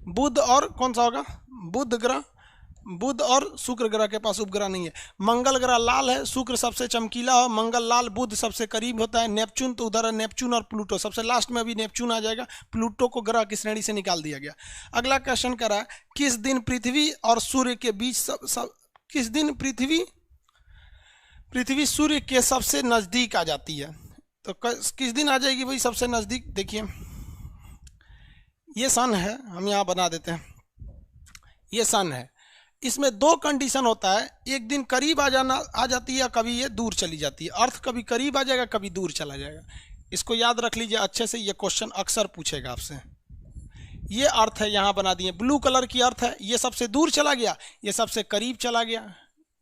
बुध और कौन सा होगा, बुध ग्रह, बुध और शुक्र ग्रह के पास उपग्रह नहीं है। मंगल ग्रह लाल है, शुक्र सबसे चमकीला हो, मंगल लाल, बुध सबसे करीब होता है, नेपच्यून तो उधर है, नेपच्यून और प्लूटो सबसे लास्ट में, अभी नेपच्यून आ जाएगा, प्लूटो को ग्रह की श्रेणी से निकाल दिया गया। अगला क्वेश्चन कह रहा है किस दिन पृथ्वी और सूर्य के बीच किस दिन पृथ्वी सूर्य के सबसे नजदीक आ जाती है। तो किस दिन आ जाएगी भाई सबसे नजदीक। देखिए ये सन है, हम यहाँ बना देते हैं, ये सन है, इसमें दो कंडीशन होता है, एक दिन करीब आ जाती है, कभी ये दूर चली जाती है। अर्थ कभी करीब आ जाएगा, कभी दूर चला जाएगा। इसको याद रख लीजिए अच्छे से, ये क्वेश्चन अक्सर पूछेगा आपसे। ये अर्थ है यहाँ बना दिए, ब्लू कलर की अर्थ है, ये सबसे दूर चला गया, ये सबसे करीब चला गया,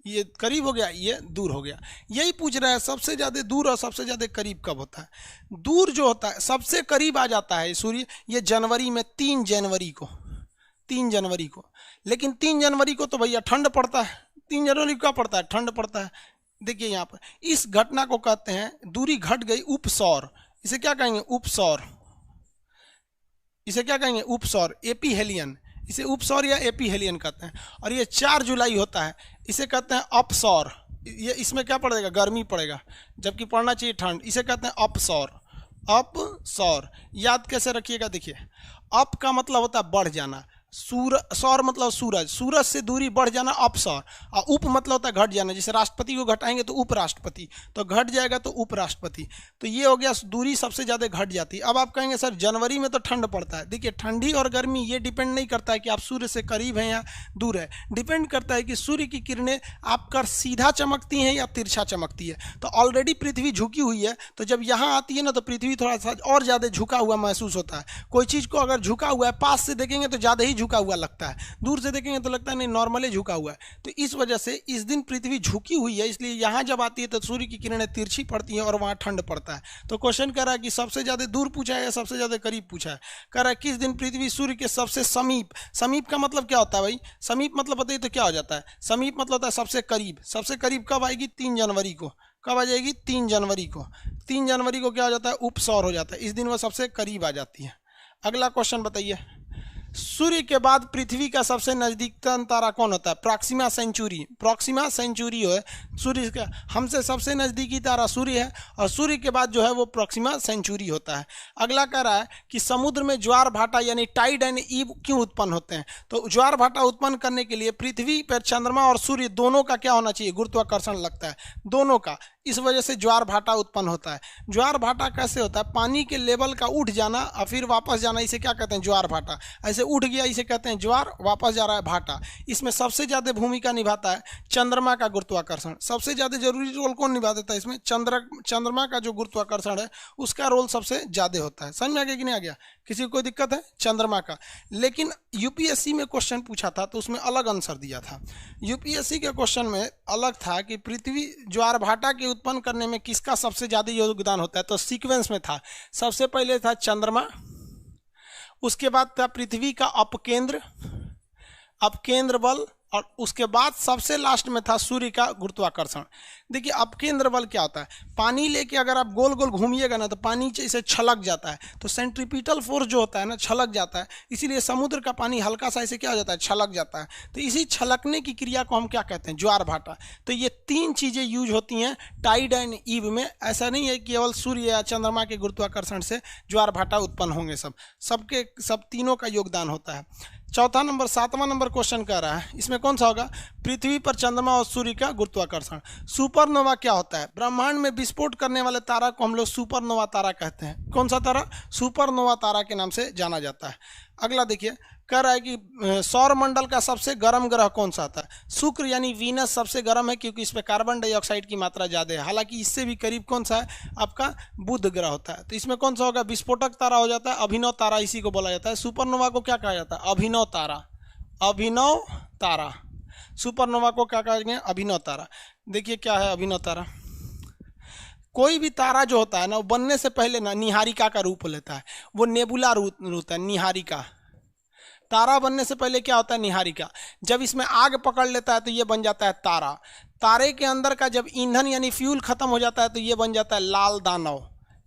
ये करीब हो गया, ये दूर हो गया। यही पूछ रहा है सबसे ज़्यादा दूर और सबसे ज़्यादा करीब कब होता है। दूर जो होता है सबसे करीब आ जाता है सूर्य, ये जनवरी में 3 जनवरी को, 3 जनवरी को। लेकिन 3 जनवरी को तो भैया ठंड पड़ता है, 3 जनवरी को क्या पड़ता है, ठंड पड़ता है। देखिए यहाँ पर इस घटना को कहते हैं, दूरी घट गई उपसौर, इसे क्या कहेंगे, उपसौर, इसे क्या कहेंगे, उपसौर, एपीहेलियन, इसे उपसौर या एपीहेलियन कहते हैं। और ये 4 जुलाई होता है, इसे कहते हैं अपसौर। ये इसमें क्या पड़ेगा, गर्मी पड़ेगा, जबकि पड़ना चाहिए ठंड, इसे कहते हैं अपसौर, अपसौर। याद कैसे रखिएगा, देखिए अप का मतलब होता है बढ़ जाना, सौर मतलब सूरज, सूरज से दूरी बढ़ जाना अपसौर, और उप मतलब होता है घट जाना। जैसे राष्ट्रपति को घटाएंगे तो उपराष्ट्रपति, तो घट जाएगा तो उपराष्ट्रपति। तो ये हो गया दूरी सबसे ज़्यादा घट जाती है। अब आप कहेंगे सर जनवरी में तो ठंड पड़ता है। देखिए ठंडी और गर्मी ये डिपेंड नहीं करता है कि आप सूर्य से करीब हैं या दूर है, डिपेंड करता है कि सूर्य की किरणें आपका सीधा चमकती हैं या तिरछा चमकती है। तो ऑलरेडी पृथ्वी झुकी हुई है, तो जब यहाँ आती है ना तो पृथ्वी थोड़ा सा और ज़्यादा झुका हुआ महसूस होता है। कोई चीज़ को अगर झुका हुआ है, पास से देखेंगे तो ज़्यादा ही झुका हुआ लगता है, दूर से देखेंगे तो लगता है नहीं नॉर्मली झुका हुआ है। तो इस वजह से इस दिन पृथ्वी झुकी हुई है, इसलिए यहाँ जब आती है तो सूर्य की किरणें तिरछी पड़ती हैं और वहाँ ठंड पड़ता है। तो क्वेश्चन कह रहा है कि सबसे ज़्यादा दूर पूछा है या सबसे ज़्यादा करीब पूछा है। कह रहा है किस दिन पृथ्वी सूर्य के सबसे समीप, समीप का मतलब क्या होता है भाई, समीप मतलब बताइए तो क्या हो जाता है, समीप मतलब होता है सबसे करीब। सबसे करीब कब आएगी, 3 जनवरी को। कब आ जाएगी, 3 जनवरी को। 3 जनवरी को क्या हो जाता है, उपसौर हो जाता है, इस दिन वह सबसे करीब आ जाती है। अगला क्वेश्चन बताइए, सूर्य के बाद पृथ्वी का सबसे नजदीकतम तारा कौन होता है, प्रॉक्सिमा सेंचुरी। प्रॉक्सिमा सेंचुरी है सूर्य का, हमसे सबसे नजदीकी तारा सूर्य है, और सूर्य के बाद जो है वो प्रॉक्सिमा सेंचुरी होता है। अगला कह रहा है कि समुद्र में ज्वार भाटा यानी टाइड एंड ईव क्यों उत्पन्न होते हैं। तो ज्वार भाटा उत्पन्न करने के लिए पृथ्वी पर चंद्रमा और सूर्य दोनों का क्या होना चाहिए, गुरुत्वाकर्षण लगता है दोनों का, इस वजह से ज्वार भाटा उत्पन्न होता है। ज्वार भाटा कैसे होता है, पानी के लेवल का उठ जाना और फिर वापस जाना, इसे क्या कहते हैं, ज्वार भाटा। ऐसे उठ गया इसे कहते हैं ज्वार, वापस जा रहा है भाटा। इसमें सबसे ज़्यादा भूमिका निभाता है चंद्रमा का गुरुत्वाकर्षण। सबसे ज़्यादा जरूरी रोल कौन निभा देता है इसमें, चंद्रमा का जो गुरुत्वाकर्षण है उसका रोल सबसे ज़्यादा होता है। समझ में आ गया कि नहीं आ गया, किसी को कोई दिक्कत है, चंद्रमा का। लेकिन यूपीएससी में क्वेश्चन पूछा था तो उसमें अलग आंसर दिया था। यूपीएससी के क्वेश्चन में अलग था कि पृथ्वी ज्वार भाटा के उत्पन्न करने में किसका सबसे ज़्यादा योगदान होता है। तो सीक्वेंस में था, सबसे पहले था चंद्रमा, उसके बाद था पृथ्वी का अपकेंद्र बल, और उसके बाद सबसे लास्ट में था सूर्य का गुरुत्वाकर्षण। देखिए अपकेंद्र बल क्या होता है, पानी लेके अगर आप गोल गोल घूमिएगा ना तो पानी इसे छलक जाता है, तो सेंट्रीपिटल फोर्स जो होता है ना छलक जाता है, इसीलिए समुद्र का पानी हल्का सा ऐसे क्या हो जाता है, छलक जाता है। तो इसी छलकने की क्रिया को हम क्या कहते हैं, ज्वार भाटा। तो ये 3 चीज़ें यूज होती हैं टाइड एंड ईव में। ऐसा नहीं है कि केवल सूर्य या चंद्रमा के गुरुत्वाकर्षण से ज्वार भाटा उत्पन्न होंगे, सब तीनों का योगदान होता है। चौथा नंबर 7वां नंबर क्वेश्चन कह रहा है, इसमें कौन सा होगा, पृथ्वी पर चंद्रमा और सूर्य का गुरुत्वाकर्षण। सुपरनोवा क्या होता है, ब्रह्मांड में विस्फोट करने वाले तारा को हम लोग सुपरनोवा तारा कहते हैं। कौन सा तारा, सुपरनोवा तारा के नाम से जाना जाता है। अगला देखिए, कह रहा है कि सौर मंडल का सबसे गर्म ग्रह कौन सा आता है। शुक्र यानी वीनस सबसे गर्म है क्योंकि इस पर कार्बन डाइऑक्साइड की मात्रा ज़्यादा है। हालांकि इससे भी करीब कौन सा है, आपका बुध ग्रह होता है। तो इसमें कौन सा होगा, विस्फोटक तारा हो जाता है, अभिनव तारा इसी को बोला जाता है। सुपरनोवा को क्या कहा जाता है, अभिनव तारा, अभिनव तारा। सुपरनोवा को क्या कहेंगे, अभिनव तारा। देखिए क्या है अभिनव तारा, कोई भी तारा जो होता है ना वो बनने से पहले ना निहारिका का रूप लेता है, वो नेबुला रूप होता है। निहारिका तारा बनने से पहले क्या होता है, निहारिका। जब इसमें आग पकड़ लेता है तो ये बन जाता है तारा। तारे के अंदर का जब ईंधन यानी फ्यूल खत्म हो जाता है तो ये बन जाता है लाल दानव।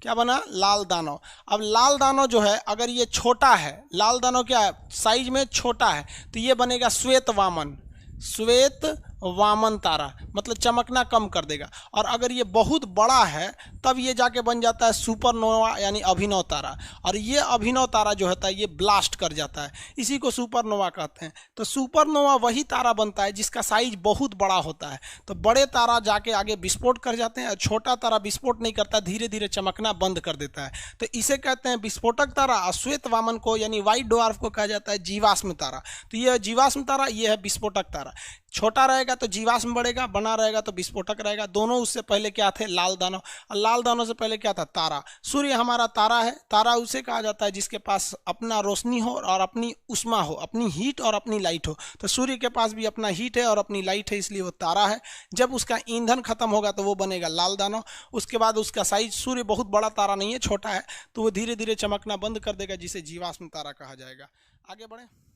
क्या बना, लाल दानव। अब लाल दानव जो है अगर ये छोटा है, लाल दानव क्या है, साइज में छोटा है, तो ये बनेगा श्वेत वामन, श्वेत वामन तारा, मतलब चमकना कम कर देगा। और अगर ये बहुत बड़ा है तब ये जाके बन जाता है सुपरनोवा यानी अभिनव तारा, और ये अभिनव तारा जो होता है ये ब्लास्ट कर जाता है, इसी को सुपरनोवा कहते हैं। तो सुपरनोवा वही तारा बनता है जिसका साइज बहुत बड़ा होता है। तो बड़े तारा जाके आगे विस्फोट कर जाते हैं और छोटा तारा विस्फोट नहीं करता, धीरे धीरे चमकना बंद कर देता है। तो इसे कहते हैं विस्फोटक तारा। और श्वेत वामन को यानी व्हाइट ड्वार्फ को कहा जाता है जीवाश्म तारा। तो ये जीवाश्म तारा, ये है विस्फोटक तारा। छोटा रहेगा तो जीवाश्म बढ़ेगा, बना रहेगा तो विस्फोटक रहेगा। दोनों उससे पहले क्या थे, लाल दानव। और लाल दानव से पहले क्या था, तारा। सूर्य हमारा तारा है। तारा उसे कहा जाता है जिसके पास अपना रोशनी हो और अपनी उष्मा हो, अपनी हीट और अपनी लाइट हो। तो सूर्य के पास भी अपना हीट है और अपनी लाइट है, इसलिए वो तारा है। जब उसका ईंधन खत्म होगा तो वो बनेगा लाल दानव। उसके बाद उसका साइज, सूर्य बहुत बड़ा तारा नहीं है, छोटा है, तो वो धीरे धीरे चमकना बंद कर देगा, जिसे जीवाश्म तारा कहा जाएगा। आगे बढ़े।